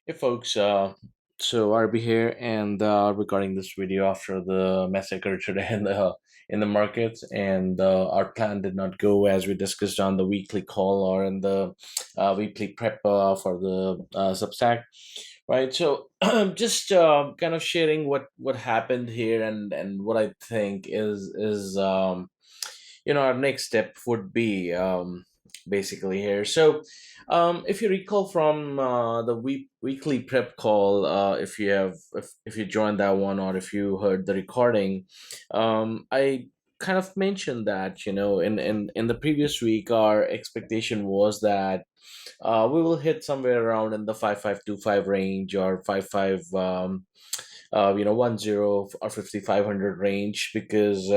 Hey folks, so RB here, and regarding this video after the massacre today in the markets, and our plan did not go as we discussed on the weekly call or in the weekly prep for the Substack, right? So just kind of sharing what happened here and what I think is our next step would be basically here. So if you recall from the weekly prep call, if you joined that one or if you heard the recording, I kind of mentioned that in the previous week our expectation was that we will hit somewhere around in the 5525 range or 55 10 or 5500 range because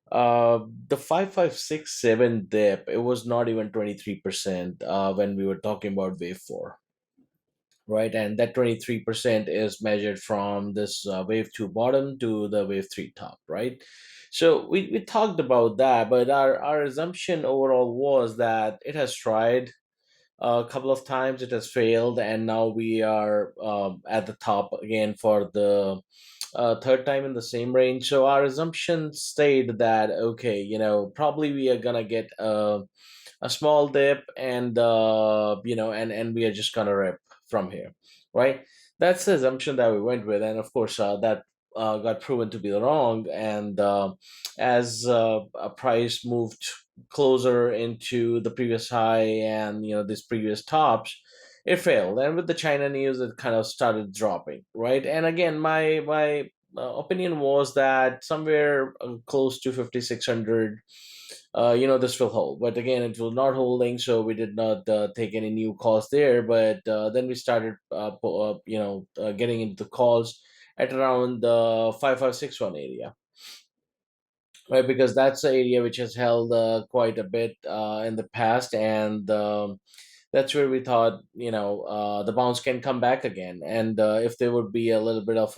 the 5567 dip, it was not even 23% when we were talking about wave 4, right? And that 23% is measured from this wave 2 bottom to the wave 3 top, right? So we talked about that, but our assumption overall was that it has tried a couple of times, it has failed, and now we are at the top again for the third time in the same range. So our assumption stayed that okay, probably we are gonna get a small dip, and and we are just gonna rip from here, right? That's the assumption that we went with, and of course that got proven to be wrong. And as a price moved closer into the previous high and these previous tops, it failed. And with the China news, it kind of started dropping, right? And again, my opinion was that somewhere close to 5600, this will hold. But again, it was not holding, so we did not take any new calls there. But then we started getting into the calls at around the 5561 area, right? Because that's the area which has held quite a bit in the past. And that's where we thought the bounce can come back again. And if there would be a little bit of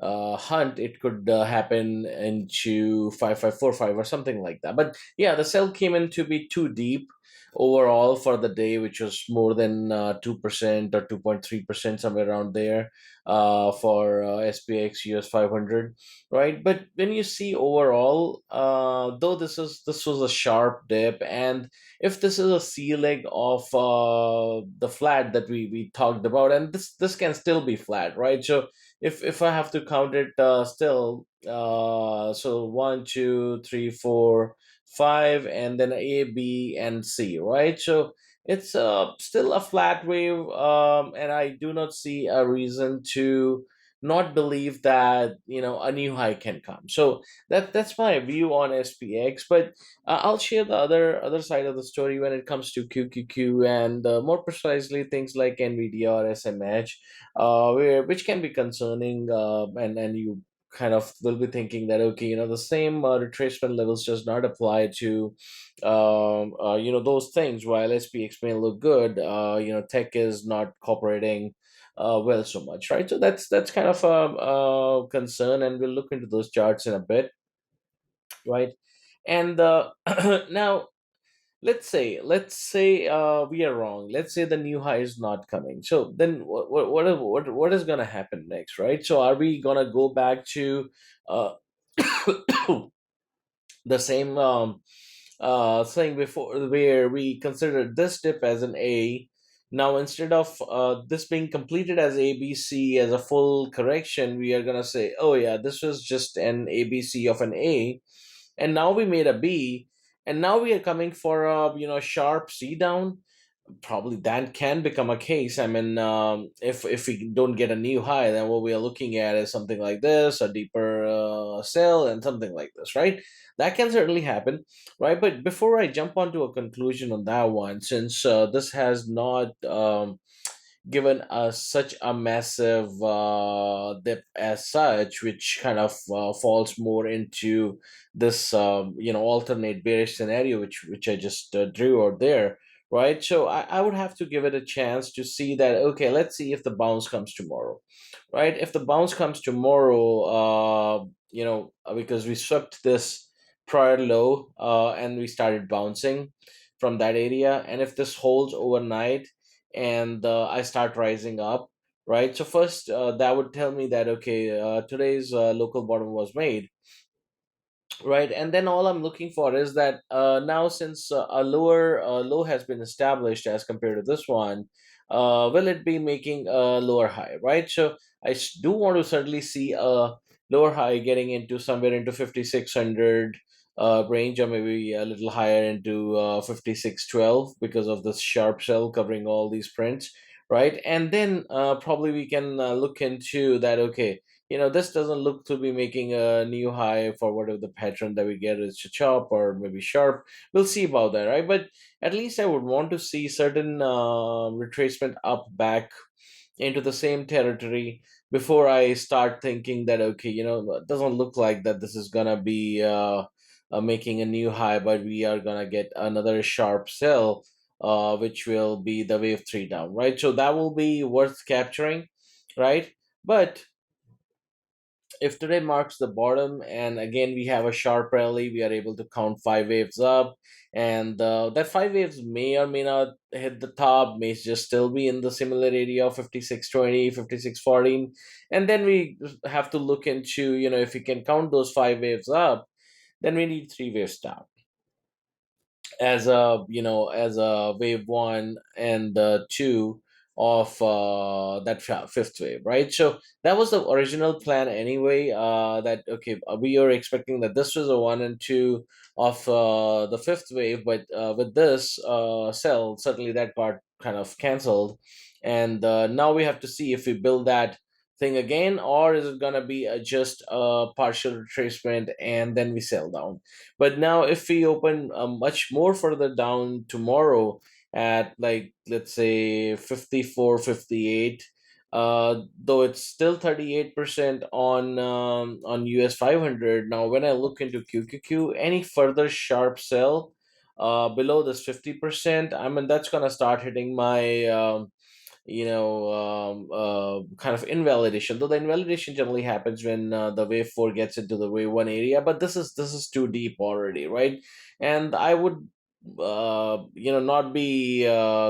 a hunt, it could happen into 5545 or something like that. But yeah, the sell came in to be too deep overall for the day, which was more than 2% or 2.3%, somewhere around there, for SPX US 500, right? But when you see overall, though this was a sharp dip, and if this is a C leg of the flat that we talked about, and this can still be flat, right? So if I have to count it still, so one, two, three, four, five, and then A, B, and C, right? So it's still a flat wave, and I do not see a reason to not believe that a new high can come. So that's my view on SPX. But I'll share the other side of the story when it comes to QQQ, and more precisely things like NVIDIA or SMH, which can be concerning, and you kind of will be thinking that okay, the same retracement levels does not apply to those things. While SPX may look good, tech is not cooperating well so much, right? So that's kind of a concern, and we'll look into those charts in a bit, right? And now let's say we are wrong. Let's say the new high is not coming. So then what is going to happen next, right? So are we going to go back to uh, the same thing before, where we considered this dip as an A? Now, instead of this being completed as ABC as a full correction, we are going to say, oh yeah, this was just an ABC of an A, and now we made a B, and now we are coming for a sharp C down. Probably that can become a case. I mean, if we don't get a new high, then what we are looking at is something like this, a deeper sell, and something like this, right? That can certainly happen, right? But before I jump onto a conclusion on that one, since this has not given us such a massive dip as such, which kind of falls more into this alternate bearish scenario, which I just drew out there, right? So I would have to give it a chance to see that okay, let's see if the bounce comes tomorrow, right? If the bounce comes tomorrow, because we swept this prior low and we started bouncing from that area, and if this holds overnight and I start rising up, right? So first, that would tell me that okay, today's local bottom was made, right? And then all I'm looking for is that now, since a lower low has been established as compared to this one, will it be making a lower high, right? So do want to certainly see a lower high getting into somewhere into 5600 range, or maybe a little higher into 5612, because of this sharp sell covering all these prints, right? And then probably we can look into that. Okay, this doesn't look to be making a new high for whatever the pattern that we get is chop or maybe sharp. We'll see about that, right? But at least I would want to see certain retracement up back into the same territory before I start thinking that okay, it doesn't look like that this is gonna be making a new high, but we are gonna get another sharp sell, which will be the wave three down, right? So that will be worth capturing, right? But if today marks the bottom and again we have a sharp rally, we are able to count five waves up, and that five waves may or may not hit the top, may just still be in the similar area of 5620, 5614, and then we have to look into, if we can count those five waves up, then we need three waves down as as a wave one and two of that fifth wave, right? So that was the original plan anyway, that okay, we are expecting that this was a one and two of the fifth wave, but with this cell, certainly that part kind of canceled, and now we have to see if we build that thing again, or is it gonna be just a partial retracement and then we sell down. But now, if we open much more further down tomorrow at, like, let's say 54, 58, though it's still 38% on US 500. Now, when I look into QQQ, any further sharp sell below this 50%, I mean, that's gonna start hitting my kind of invalidation, though the invalidation generally happens when the wave 4 gets into the wave 1 area, but this is too deep already, right? And I would not be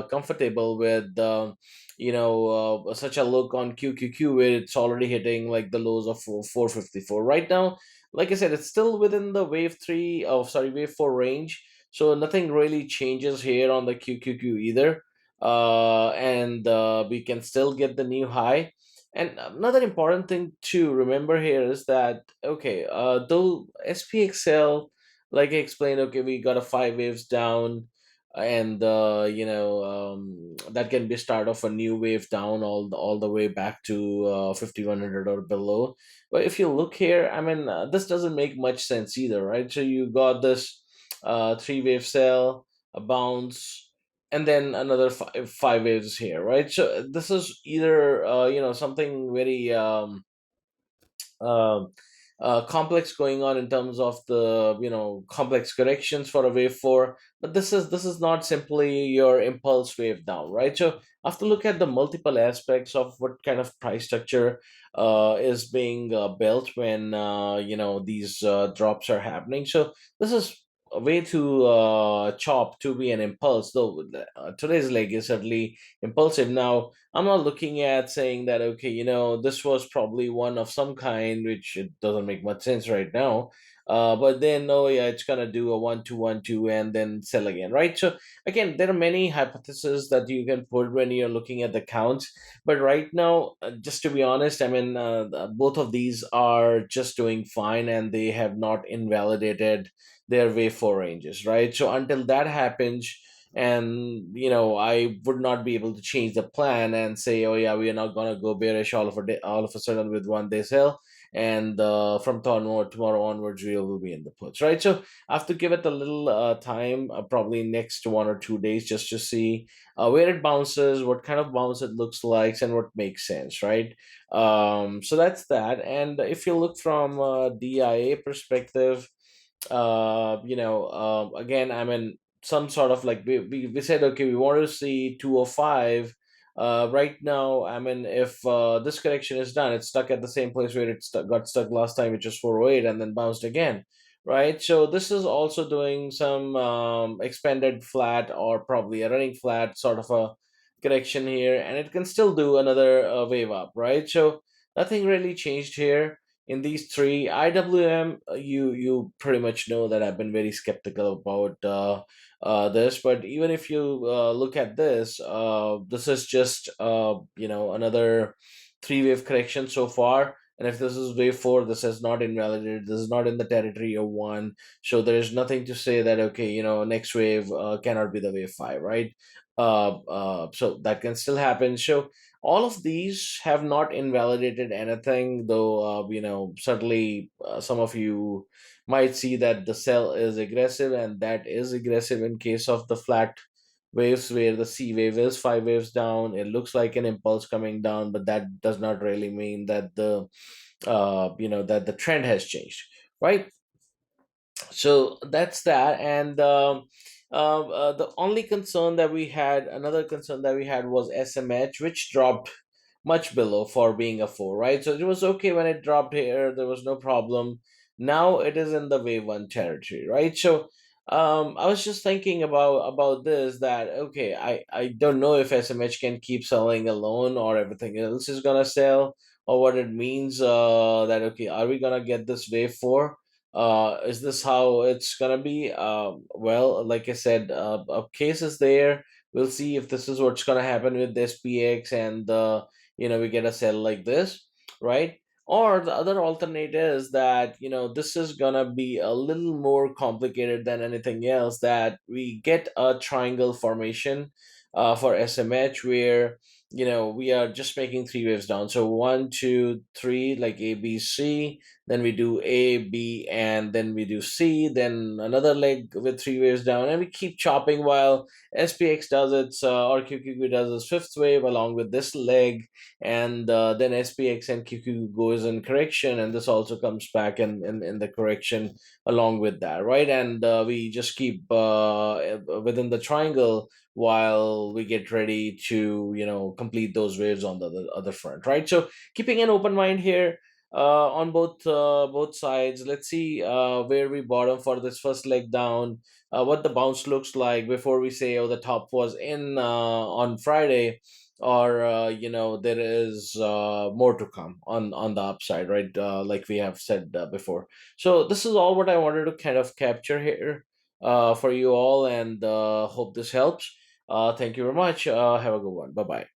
comfortable with such a look on QQQ where it's already hitting like the lows of 454 right now. Like I said, it's still within the wave 3, oh sorry, wave 4 range, so nothing really changes here on the QQQ either, and we can still get the new high. And another important thing to remember here is that okay, though SPXL, like I explained, okay, we got a five waves down, and that can be start of a new wave down all the way back to 5100 or below. But if you look here, I mean, this doesn't make much sense either, right? So you got this three wave cell, a bounce, and then another five waves here, right? So this is either something very um, complex going on in terms of the complex corrections for a wave four, but this is not simply your impulse wave down, right? So I have to look at the multiple aspects of what kind of price structure is being built when these drops are happening. So this is a way to chop to be an impulse, though today's leg is certainly impulsive. Now, I'm not looking at saying that, okay, this was probably one of some kind, which it doesn't make much sense right now. But then, oh yeah, it's gonna do a 1 2 1 2 and then sell again, right? So again, there are many hypotheses that you can put when you're looking at the counts. But right now, just to be honest, I mean, both of these are just doing fine, and they have not invalidated their wave four ranges, right? So until that happens, and I would not be able to change the plan and say, oh yeah, we are not gonna go bearish all of a sudden with one day sell, and from tomorrow onwards we will be in the puts, right? So I have to give it a little time, probably next 1 or 2 days, just to see where it bounces, what kind of bounce it looks like, and what makes sense, right? So that's that. And if you look from a DIA perspective, again, I mean, some sort of like we said, okay, we want to see 205. Right now, I mean, if this correction is done, it's stuck at the same place where got stuck last time, which was 408, and then bounced again, right? So this is also doing some expanded flat, or probably a running flat sort of a correction here, and it can still do another wave up, right? So nothing really changed here in these three. IWM, you pretty much know that I've been very skeptical about this, but even if you look at this, this is just another three wave correction so far. And if this is wave four, this is not invalidated. This is not in the territory of one. So there is nothing to say that okay, next wave cannot be the wave five, right? So that can still happen. So all of these have not invalidated anything, though. Certainly some of you might see that the sell is aggressive, and that is aggressive in case of the flat waves where the C wave is five waves down. It looks like an impulse coming down, but that does not really mean that that the trend has changed, right? So that's that. And the only concern that we had another concern that we had was SMH, which dropped much below for being a 4, right? So it was okay when it dropped here, there was no problem. Now it is in the wave 1 territory, right? So I was just thinking about this, that okay, I don't know if SMH can keep selling alone or everything else is gonna sell, or what it means, that okay, are we gonna get this wave 4? Is this how it's gonna be? Well, like I said, a case is there. We'll see if this is what's gonna happen with the SPX, and we get a sell like this, right? Or the other alternate is that this is gonna be a little more complicated than anything else. That we get a triangle formation for SMH, where we are just making three waves down. So one, two, three, like A, B, C. Then we do A, B, and then we do C. Then another leg with three waves down, and we keep chopping while SPX does its or QQQ does its fifth wave along with this leg, and then SPX and QQQ goes in correction, and this also comes back in the correction along with that, right? And we just keep within the triangle while we get ready to complete those waves on the other front, right? So keeping an open mind here on both sides. Let's see where we bottom for this first leg down, what the bounce looks like before we say, oh, the top was in on Friday, or there is more to come on the upside, right? Like we have said before. So this is all what I wanted to kind of capture here for you all, and hope this helps. Thank you very much. Have a good one. Bye bye.